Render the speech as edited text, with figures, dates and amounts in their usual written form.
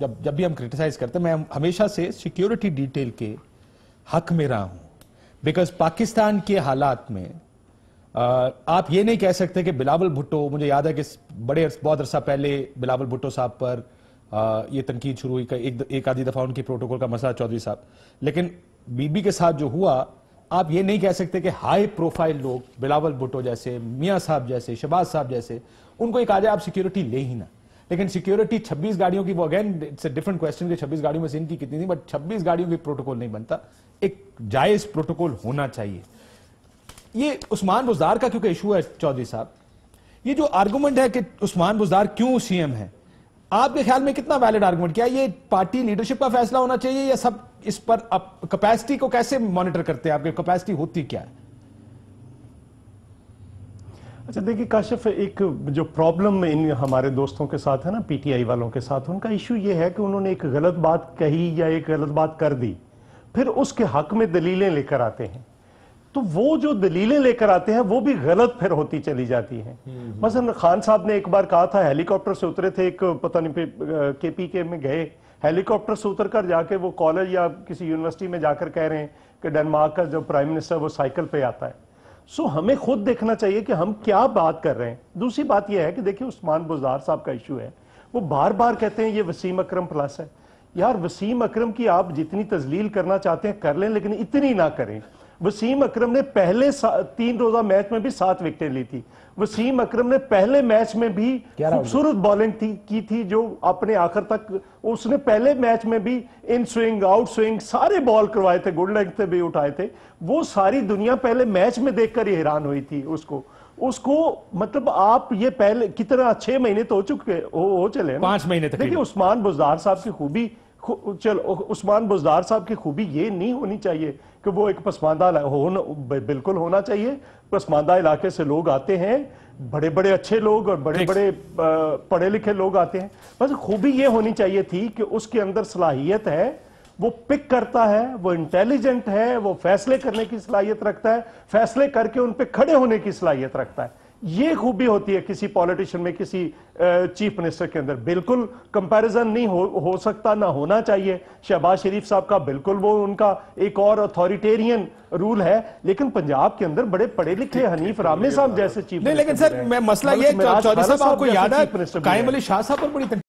جب بھی ہم کرٹیسائز کرتے ہیں، میں ہمیشہ سے سیکیورٹی ڈیٹیل کے حق میں رہا ہوں، بیکاز پاکستان کے حالات میں آپ یہ نہیں کہہ سکتے کہ بلاول بھٹو، مجھے یاد ہے کہ بہت عرصہ پہلے بلاول بھٹو صاحب پر یہ تنقید شروع ہوئی، ایک آدھی دفعہ ان کی پروٹوکول کا مسئلہ چودھری صاحب، لیکن بی بی کے ساتھ جو ہوا، آپ یہ نہیں کہہ سکتے کہ ہائی پروفائل لوگ بلاول بھٹو جیسے، میاں صاحب جیسے، شہباز صاحب جیسے، ان کو ایک آجائے آپ سیکیورٹی لے ہی نہ. لیکن سیکیورٹی 26 گاڑیوں کی، وہ again it's a different question کہ 26 گاڑیوں میں سے ان کی کتنی تھی، بٹ 26 گاڑیوں کی پروٹوکول نہیں بنتا، ایک جائز پروٹوکول ہونا چاہیے. یہ عثمان بزدار کا کیونکہ ایشو ہے چودھری صاحب، یہ جو آرگومنٹ ہے کہ عثمان بزدار کیوں سی ایم ہے، آپ کے خیال میں کتنا ویلڈ آرگومنٹ؟ کیا یہ پارٹی لیڈرشپ کا فیصلہ ہونا چاہیے یا سب اس پر کیپیسٹی کو کیسے مانیٹر کرتے ہیں؟ آپ کی کیپیسٹی ہوتی کیا ہے؟ اچھا دیکھیے کاشف، ایک جو پرابلم ان ہمارے دوستوں کے ساتھ ہے نا، پی ٹی آئی والوں کے ساتھ، ان کا ایشو یہ ہے کہ انہوں نے ایک غلط بات کہی یا ایک غلط بات کر دی، پھر اس کے حق میں دلیلیں لے کر آتے ہیں، تو وہ جو دلیلیں لے کر آتے ہیں وہ بھی غلط پھر ہوتی چلی جاتی ہیں. مثلا خان صاحب نے ایک بار کہا تھا، ہیلی کاپٹر سے اترے تھے، ایک پتہ نہیں کے پی کے میں گئے، ہیلی کاپٹر سے اتر کر جا کے وہ کالج یا کسی یونیورسٹی میں جا کر کہہ رہے ہیں کہ ڈنمارک کا جو پرائم منسٹر وہ سائیکل پہ آتا ہے. سو ہمیں خود دیکھنا چاہیے کہ ہم کیا بات کر رہے ہیں. دوسری بات یہ ہے کہ دیکھیں عثمان بزدار صاحب کا ایشو ہے، وہ بار بار کہتے ہیں یہ وسیم اکرم پلس ہے. یار وسیم اکرم کی آپ جتنی تذلیل کرنا چاہتے ہیں کر لیں، لیکن اتنی نہ کریں. وسیم اکرم نے پہلے 3 روزہ میچ میں بھی 7 وکٹیں لی تھی. وسیم اکرم نے پہلے میچ میں بھی خوبصورت بالنگ کی تھی جو اپنے آخر تک، اس نے پہلے میچ میں بھی ان سوئنگ آؤٹ سوئنگ سارے بال کروائے تھے، گڈ لیگ سے بھی اٹھائے تھے. وہ ساری دنیا پہلے میچ میں دیکھ کر ہی حیران ہوئی تھی اس کو مطلب آپ یہ پہلے کتنا 6 مہینے تو ہو چلے 5 مہینے تک. دیکھیں عثمان بزدار صاحب کی خوبی، عثمان بزدار صاحب کی خوبی یہ نہیں ہونی چاہیے کہ وہ ایک پسماندہ بالکل ہونا چاہیے. پسماندہ علاقے سے لوگ آتے ہیں، بڑے بڑے اچھے لوگ اور بڑے بڑے پڑھے لکھے لوگ آتے ہیں، بس خوبی یہ ہونی چاہیے تھی کہ اس کے اندر صلاحیت ہے، وہ پک کرتا ہے، وہ انٹیلیجنٹ ہے، وہ فیصلے کرنے کی صلاحیت رکھتا ہے، فیصلے کر کے ان پہ کھڑے ہونے کی صلاحیت رکھتا ہے. یہ خوبی ہوتی ہے کسی پولیٹیشن میں، کسی چیف منسٹر کے اندر. بالکل کمپیریزن نہیں ہو سکتا، نہ ہونا چاہیے. شہباز شریف صاحب کا بالکل وہ ان کا ایک اور اتھارٹیرین رول ہے، لیکن پنجاب کے اندر بڑے پڑھے لکھے حنیف رامے صاحب جیسے چیف منسٹر. نہیں لیکن سر میں مسئلہ یہ چودھری صاحب آپ کو یاد ہے قائم علی شاہ صاحب پر بڑی